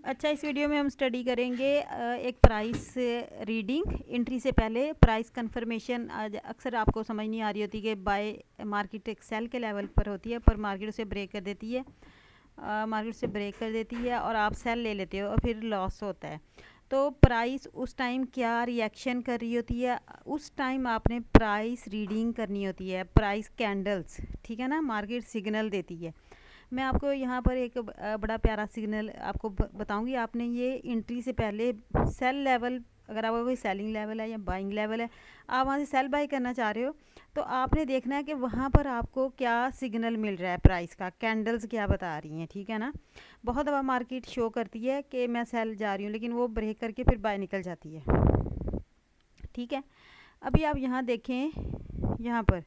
अच्छा, इस वीडियो में हम स्टडी करेंगे एक प्राइस रीडिंग एंट्री से पहले प्राइस कंफर्मेशन। अक्सर आपको समझ नहीं आ रही होती कि बाय मार्केट एक सेल के लेवल पर होती है, पर मार्केट उसे ब्रेक कर देती है, मार्केट से ब्रेक कर देती है और आप सेल ले लेते हो और फिर लॉस होता है। तो प्राइस उस टाइम क्या रिएक्शन कर रही होती है, उस टाइम आपने प्राइस रीडिंग करनी होती है, प्राइस कैंडल्स, ठीक है ना। मार्केट सिग्नल देती है। मैं आपको यहाँ पर एक बड़ा प्यारा सिग्नल आपको बताऊंगी। आपने ये एंट्री से पहले सेल लेवल, अगर आपका कोई सेलिंग लेवल है या बाइंग लेवल है, आप वहाँ से सेल बाई करना चाह रहे हो, तो आपने देखना है कि वहाँ पर आपको क्या सिग्नल मिल रहा है, प्राइस का कैंडल्स क्या बता रही हैं, ठीक है ना। बहुत दफ़ा मार्केट शो करती है कि मैं सेल जा रही हूँ, लेकिन वो ब्रेक करके फिर बाय निकल जाती है, ठीक है। अभी आप यहाँ देखें, यहाँ पर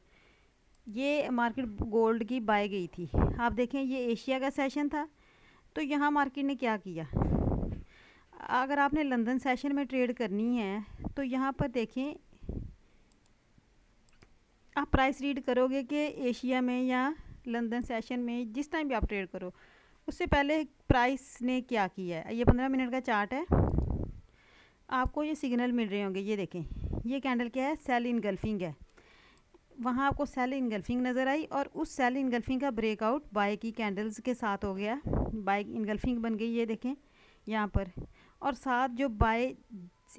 ये मार्केट गोल्ड की बाय गई थी। आप देखें ये एशिया का सेशन था, तो यहाँ मार्केट ने क्या किया। अगर आपने लंदन सेशन में ट्रेड करनी है तो यहाँ पर देखें, आप प्राइस रीड करोगे कि एशिया में या लंदन सेशन में, जिस टाइम भी आप ट्रेड करो उससे पहले प्राइस ने क्या किया है। ये 15 मिनट का चार्ट है, आपको ये सिग्नल मिल रहे होंगे। ये देखें, ये कैंडल क्या है, सेल इनगल्फिंग है। वहाँ आपको सेल इनगल्फिंग नज़र आई और उस सेल इनगल्फिंग का ब्रेकआउट बाय की कैंडल्स के साथ हो गया, बाय इनगल्फिंग बन गई। ये देखें यहाँ पर, और साथ जो बाय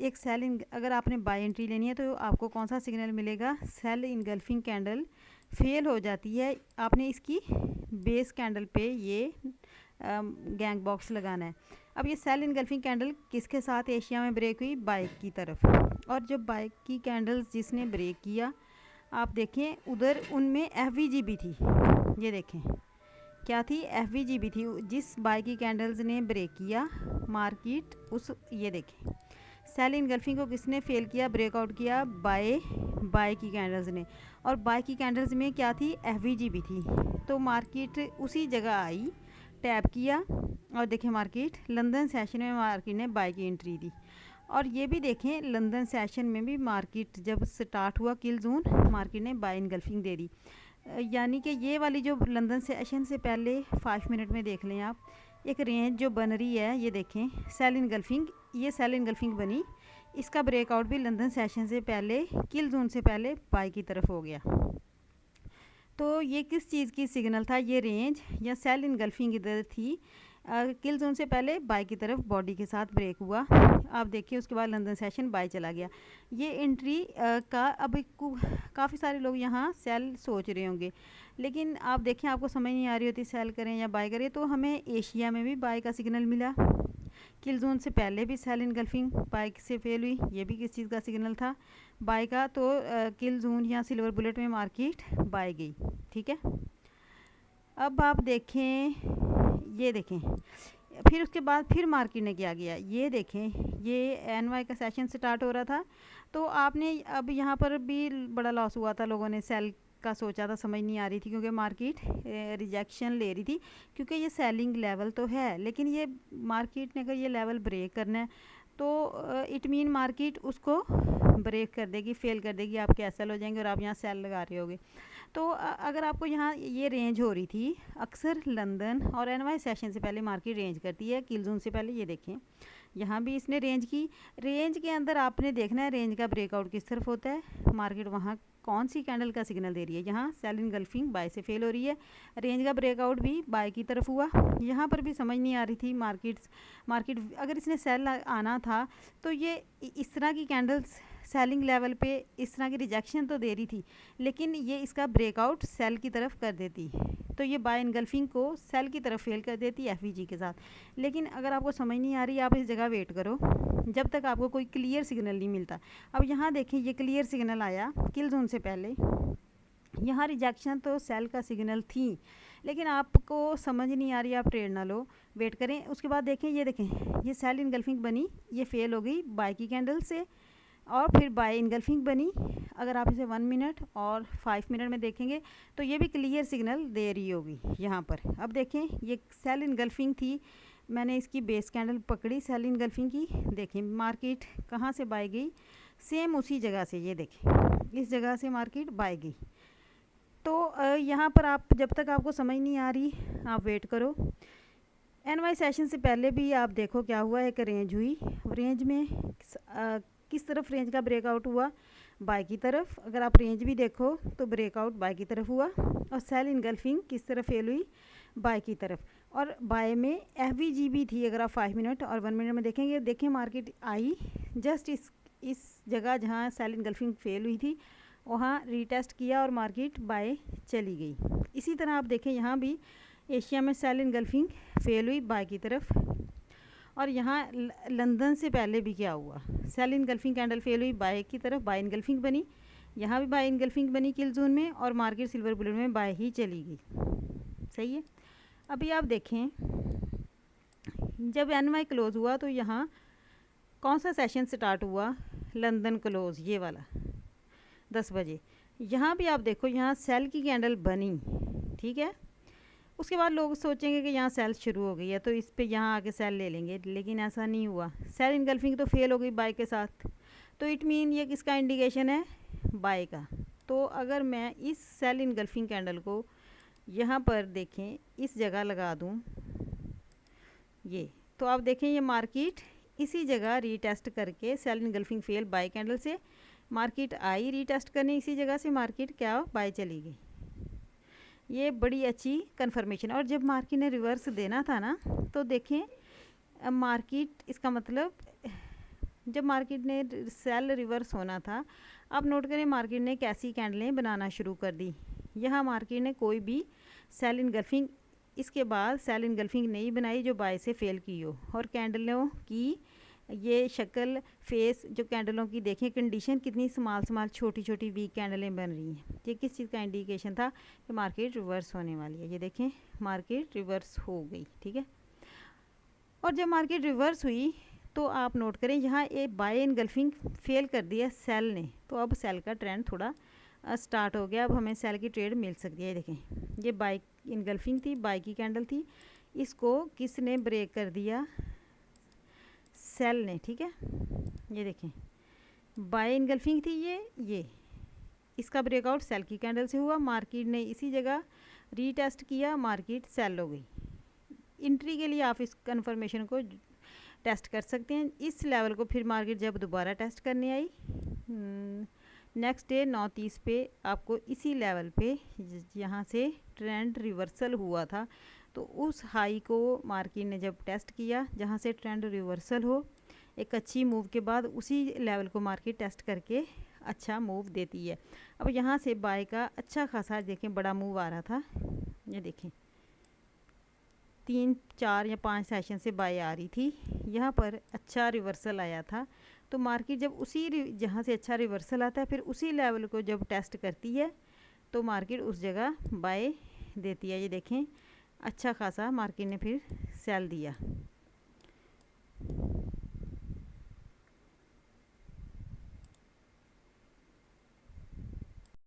एक सेल इन, अगर आपने बाय एंट्री लेनी है तो आपको कौन सा सिग्नल मिलेगा, सेल इनगल्फिंग कैंडल फेल हो जाती है। आपने इसकी बेस कैंडल पे ये गैंग बॉक्स लगाना है। अब ये सेल इनगल्फिंग कैंडल किसके साथ एशिया में ब्रेक हुई, बाय की तरफ। और जब बाय की कैंडल्स जिसने ब्रेक किया, आप देखें उधर उनमें एफ भी थी। ये देखें क्या थी, एफ भी थी। जिस बाय की कैंडल्स ने ब्रेक किया मार्केट उस, ये देखें सेल इनगल्फिंग को किसने फेल किया, ब्रेकआउट किया, बाय की कैंडल्स ने। और बाय की कैंडल्स में क्या थी, एफ भी थी। तो मार्केट उसी जगह आई, टैप किया और देखें मार्केट लंदन सेशन में मार्केट ने बाय की एंट्री दी। और ये भी देखें लंदन सेशन में भी मार्केट जब स्टार्ट हुआ किल जोन, मार्केट ने बाय इनगल्फिंग दे दी। यानी कि ये वाली जो लंदन सेशन से पहले 5 मिनट में देख लें आप, एक रेंज जो बन रही है, ये देखें सेल इनगल्फिंग, ये सेल इनगल्फिंग बनी। इसका ब्रेकआउट भी लंदन सेशन से पहले किल जोन से पहले बाय की तरफ हो गया। तो ये किस चीज़ की सिग्नल था, ये रेंज या सेल इनगल्फिंग इधर थी, किल जोन से पहले बाय की तरफ बॉडी के साथ ब्रेक हुआ। आप देखिए उसके बाद लंदन सेशन बाय चला गया। ये एंट्री का अब काफ़ी सारे लोग यहाँ सेल सोच रहे होंगे, लेकिन आप देखें आपको समझ नहीं आ रही होती सेल करें या बाय करें। तो हमें एशिया में भी बाय का सिग्नल मिला, किल जोन से पहले भी सेल इनगल्फिंग बाय से फेल हुई, ये भी किस चीज़ का सिग्नल था, बाय का। तो किल जोन या सिल्वर बुलेट में मार्केट बाय गई, ठीक है। अब आप देखें, ये देखें फिर उसके बाद फिर मार्केट ने क्या किया। ये देखें ये एनवाई का सेशन स्टार्ट हो रहा था, तो आपने अब यहाँ पर भी बड़ा लॉस हुआ था, लोगों ने सेल का सोचा था, समझ नहीं आ रही थी क्योंकि मार्केट रिजेक्शन ले रही थी, क्योंकि ये सेलिंग लेवल तो है, लेकिन ये मार्केट ने अगर ये लेवल ब्रेक करना है तो इट मीन मार्केट उसको ब्रेक कर देगी, फेल कर देगी, आप कैंसल हो जाएंगे और आप यहाँ सेल लगा रहे होगे। तो अगर आपको यहाँ ये रेंज हो रही थी, अक्सर लंदन और एनवाई सेशन से पहले मार्केट रेंज करती है, किल जोन से पहले। ये देखें यहाँ भी इसने रेंज की, रेंज के अंदर आपने देखना है रेंज का ब्रेकआउट किस तरफ होता है, मार्केट वहाँ कौन सी कैंडल का सिग्नल दे रही है। यहाँ सेल इनगल्फिंग बाय से फेल हो रही है, रेंज का ब्रेकआउट भी बाय की तरफ हुआ। यहाँ पर भी समझ नहीं आ रही थी मार्केट अगर इसने सेल आना था तो ये इस तरह की कैंडल्स सेलिंग लेवल पे इस तरह की रिजेक्शन तो दे रही थी, लेकिन ये इसका ब्रेकआउट सेल की तरफ कर देती, तो ये बाय इनगल्फिंग को सेल की तरफ फेल कर देती एफ के साथ। लेकिन अगर आपको समझ नहीं आ रही, आप इस जगह वेट करो जब तक आपको कोई क्लियर सिग्नल नहीं मिलता। अब यहाँ देखें ये क्लियर सिग्नल आया किल जोन से पहले, यहाँ रिजेक्शन तो सेल का सिग्नल थी, लेकिन आपको समझ नहीं आ रही, आप ट्रेड ना लो, वेट करें। उसके बाद देखें ये देखें ये सेल इनगल्फिंग बनी, ये फेल हो गई बाय की कैंडल से, और फिर बाय इनगल्फिंग बनी। अगर आप इसे 1 मिनट और 5 मिनट में देखेंगे तो ये भी क्लियर सिग्नल दे रही होगी यहाँ पर। अब देखें ये सेल इनगल्फिंग थी, मैंने इसकी बेस कैंडल पकड़ी सेल इनगल्फिंग की, देखें मार्केट कहाँ से बाय गई, सेम उसी जगह से, ये देखें इस जगह से मार्केट बाय गई। तो यहाँ पर आप जब तक आपको समझ नहीं आ रही आप वेट करो। एनवाई सेशन से पहले भी आप देखो क्या हुआ, एक रेंज हुई, रेंज में किस तरफ रेंज का ब्रेकआउट हुआ, बाय की तरफ। अगर आप रेंज भी देखो तो ब्रेकआउट बाय की तरफ हुआ, और सेल इनगल्फिंग किस तरफ फेल हुई, बाय की तरफ। और बाय में एफवीजी भी थी, अगर आप 5 मिनट और 1 मिनट में देखेंगे, देखें मार्केट आई जस्ट इस जगह जहाँ सेल इनगल्फिंग फेल हुई थी, वहाँ रीटेस्ट किया और मार्केट बाय चली गई। इसी तरह आप देखें यहाँ भी एशिया में सेल इनगल्फिंग फेल हुई बाय की तरफ, और यहाँ लंदन से पहले भी क्या हुआ, सेल इनगल्फिंग कैंडल फेल हुई बाय की तरफ, बाय इनगल्फिंग बनी, यहाँ भी बाय इनगल्फिंग बनी किल जोन में, और मार्केट सिल्वर बुलेट में बाय ही चली गई। सही है। अभी आप देखें जब एनवाई क्लोज हुआ तो यहाँ कौन सा सेशन स्टार्ट हुआ, लंदन क्लोज, ये वाला 10 बजे। यहाँ भी आप देखो यहाँ सेल की कैंडल बनी, ठीक है। उसके बाद लोग सोचेंगे कि यहाँ सेल शुरू हो गई है तो इस पे यहाँ आके सेल ले लेंगे, लेकिन ऐसा नहीं हुआ। सेल इनगल्फिंग तो फेल हो गई बाय के साथ, तो इट मीन ये किसका इंडिकेशन है, बाय का। तो अगर मैं इस सेल इनगल्फिंग कैंडल को यहाँ पर देखें, इस जगह लगा दूँ ये, तो आप देखें ये मार्केट इसी जगह रीटेस्ट करके sell engulfing fail by candle से मार्केट आई रीटेस्ट करने, इसी जगह से मार्केट क्या बाय चली गई। ये बड़ी अच्छी कंफर्मेशन। और जब मार्केट ने रिवर्स देना था ना, तो देखें मार्केट, इसका मतलब जब मार्केट ने सेल रिवर्स होना था, आप नोट करें मार्केट ने कैसी कैंडलें बनाना शुरू कर दी। यहाँ मार्केट ने कोई भी सेल इनगल्फिंग, इसके बाद सेल इनगल्फिंग नहीं बनाई जो बाय से फेल की हो, और कैंडलों की ये शक्ल फेस जो कैंडलों की देखें कंडीशन, कितनी स्मॉल छोटी छोटी वीक कैंडलें बन रही हैं। ये किस चीज़ का इंडिकेशन था कि मार्केट रिवर्स होने वाली है। ये देखें मार्केट रिवर्स हो गई, ठीक है। और जब मार्केट रिवर्स हुई तो आप नोट करें यहाँ एक बाय इनगल्फिंग फेल कर दिया सेल ने, तो अब सेल का ट्रेंड थोड़ा स्टार्ट हो गया, अब हमें सेल की ट्रेड मिल सकती है। देखें ये बाय इनगल्फिंग थी, बाय की कैंडल थी, इसको किसने ब्रेक कर दिया, सेल ने, ठीक है। ये देखें बाय इनगल्फिंग थी ये इसका ब्रेकआउट सेल की कैंडल से हुआ, मार्केट ने इसी जगह रीटेस्ट किया, मार्केट सेल हो गई। इंट्री के लिए आप इस कन्फर्मेशन को टेस्ट कर सकते हैं। इस लेवल को फिर मार्केट जब दोबारा टेस्ट करने आई नेक्स्ट डे 9:30 पे, आपको इसी लेवल पे यहाँ से ट्रेंड रिवर्सल हुआ था, तो उस हाई को मार्केट ने जब टेस्ट किया, जहाँ से ट्रेंड रिवर्सल हो एक अच्छी मूव के बाद, उसी लेवल को मार्केट टेस्ट करके अच्छा मूव देती है। अब यहाँ से बाय का अच्छा खासा देखें बड़ा मूव आ रहा था, ये देखें 3, 4 या 5 सेशन से बाय आ रही थी, यहाँ पर अच्छा रिवर्सल आया था। तो मार्केट जब उसी जहाँ से अच्छा रिवर्सल आता है फिर उसी लेवल को जब टेस्ट करती है तो मार्केट उस जगह बाय देती है। ये देखें अच्छा खासा मार्केट ने फिर सेल दिया।